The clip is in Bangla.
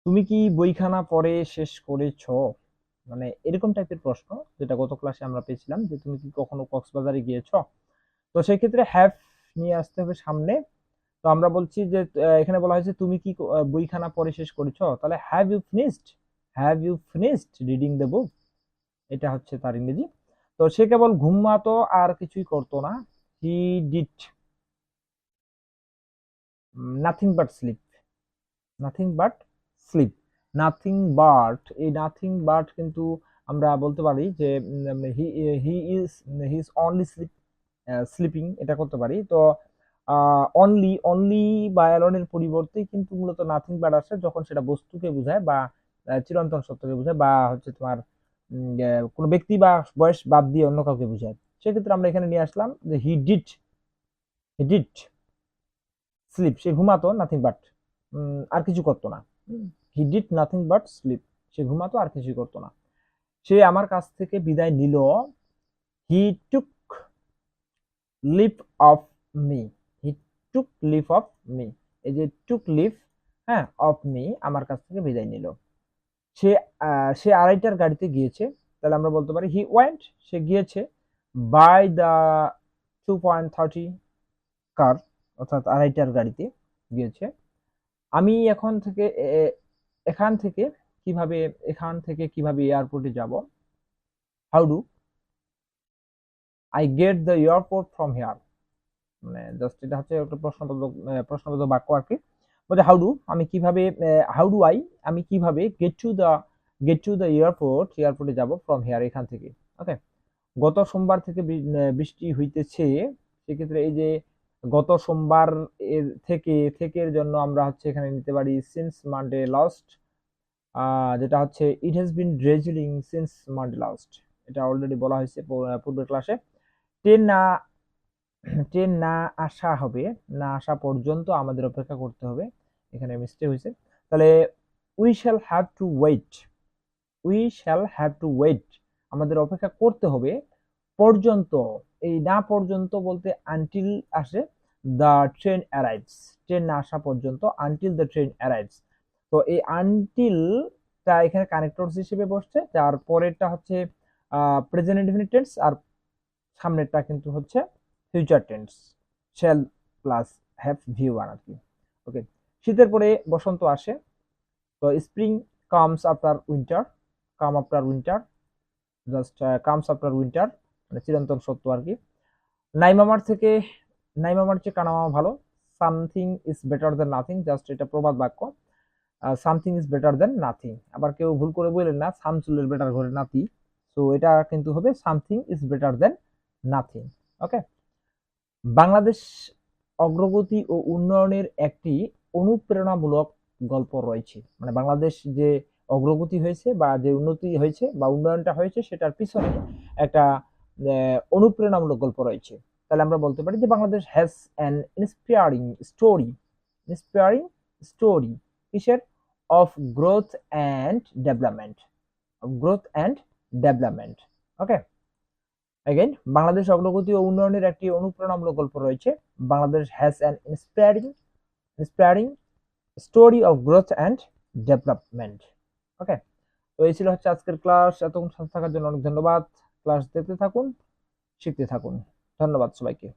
তুমি কি বইখানা পড়ে শেষ করেছ? মানে এরকম টাইপের প্রশ্ন, যেটা গত ক্লাসে আমরা পেয়েছিলাম যে তুমি কি কখনো কক্সবাজারে গিয়েছো। তো সেই ক্ষেত্রে হ্যাভ নিয়ে আসতে হবে সামনে। তো আমরা বলছি যে এখানে বলা হয়েছে তুমি কি বইখানা পড়ে শেষ করেছো, তাহলে have you finished reading the book, এটা হচ্ছে তার ইংরেজি। তো সে কেবল ঘুমাতো আর কিছুই করতো না। He did nothing but sleep. Nothing but sleep. Nothing but, এই নাথিং বাট কিন্তু আমরা বলতে পারি যে he he is he is only sleeping, এটা করতে পারি। তো অনলি অনলি বা অ্যালোনের পরিবর্তে কিন্তু মূলত নাথিং বাট আসে যখন সেটা বস্তুকে বোঝায় বা চিরন্তন সত্যকে বোঝায় বা হচ্ছে তোমার কোনো ব্যক্তি বা বয়স বাদ দিয়ে অন্য কাউকে বোঝায়। সেক্ষেত্রে আমরা এখানে নিয়ে আসলাম যে হি ডিড স্লিপ, সে ঘুমাতো, নাথিং বাট আর কিছু করতো না। He did nothing but sleep, সে ঘুমাতো আর কিছুই করতো না। সে আমার কাছ থেকে বিদায় নিল। He took leave of me. He took leave of me, এই যে টুক লিভ, হ্যাঁ, অফ মি, আমার কাছ থেকে বিদায় নিল। সে সে আড়াইটার গাড়িতে গিয়েছে, তাহলে আমরা বলতে পারি হি ওয়েন্ট, সে গিয়েছে, বাই দ্য 2.30 কার, অর্থাৎ আড়াইটার গাড়িতে গিয়েছে। আমি এখান থেকে কিভাবে এয়ারপোর্টে যাব? How do I get the airport from here. মানে জাস্ট এটা হচ্ছে একটা প্রশ্নবোধক বাক্য আর কি। বলছে হাউ ডু, আমি কিভাবে, হাউ ডু আই, আমি কিভাবে গেট টু দ্য এয়ারপোর্টে যাব ফ্রম হিয়ার, এখান থেকে। ওকে। গত সোমবার থেকে বৃষ্টি হইতেছে। সেক্ষেত্রে এই যে গত সোমবার এর থেকে জন্য আমরা হচ্ছে এখানে নিতে পারি সিন্স মানডে লাস্ট, যেটা হচ্ছে it has been drizzling since Monday last. এটা অলরেডি বলা হয়েছে পূর্বের ক্লাসে। ট্রেন না ট্রেন না আসা পর্যন্ত আমাদের অপেক্ষা করতে হবে, এখানে মিস্টেক হয়েছে। তাহলে we shall have to wait, আমাদের অপেক্ষা করতে হবে পর্যন্ত। এই না পর্যন্ত বলতে আনটিল আসে, দ্য ট্রেন অ্যারাইভস, ট্রেন না আসা পর্যন্ত, আনটিল দ্য ট্রেন অ্যারাইভস। তো এই আনটিলটা এখানে কানেক্টরস হিসেবে বসছে, যার পরেরটা হচ্ছে প্রেজেন্ট ইনডেফিনিট টেন্স, আর সামনেরটা কিন্তু হচ্ছে future tense, shall plus have view আর কি। ওকে। শীতের পরে বসন্ত আসে। তো spring comes after winter, just comes after winter, মানে চিরন্তন সত্য আর কি। নাইমামার থেকে নাইমামার চেয়ে কানামামা ভালো। Something is better than nothing, just এটা প্রবাদ বাক্য। Something is better than nothing, আবার কেউ ভুল করে বললেন না সামচুলের বেটার ঘরে নাতি। তো এটা কিন্তু হবে something is better than nothing. Okay. Bangladesh অগ্রগতি ও উন্নয়নের একটি অনুপ্রেরণামূলক গল্প রয়েছে, মানে বাংলাদেশ যে অগ্রগতি হয়েছে বা যে উন্নতি হয়েছে বা উন্নয়নটা হয়েছে সেটার পিছনে একটা অনুপ্রেরণামূলক গল্প রয়েছে। তাহলে আমরা বলতে পারি যে Bangladesh has an inspiring story কিসের? Of growth and development, okay. Again, Bangladesh অগ্রগতি ও উন্নয়নের একটি অনুপ্রেরণামূলক গল্প রয়েছে। Bangladesh has an inspiring story of growth and development. Okay. তো এই ছিল হচ্ছে আজকের ক্লাস। এতক্ষণ সাথে থাকার জন্য অনেক ধন্যবাদ। ক্লাস দেখতে থাকুন, শিখতে থাকুন। ধন্যবাদ সবাইকে।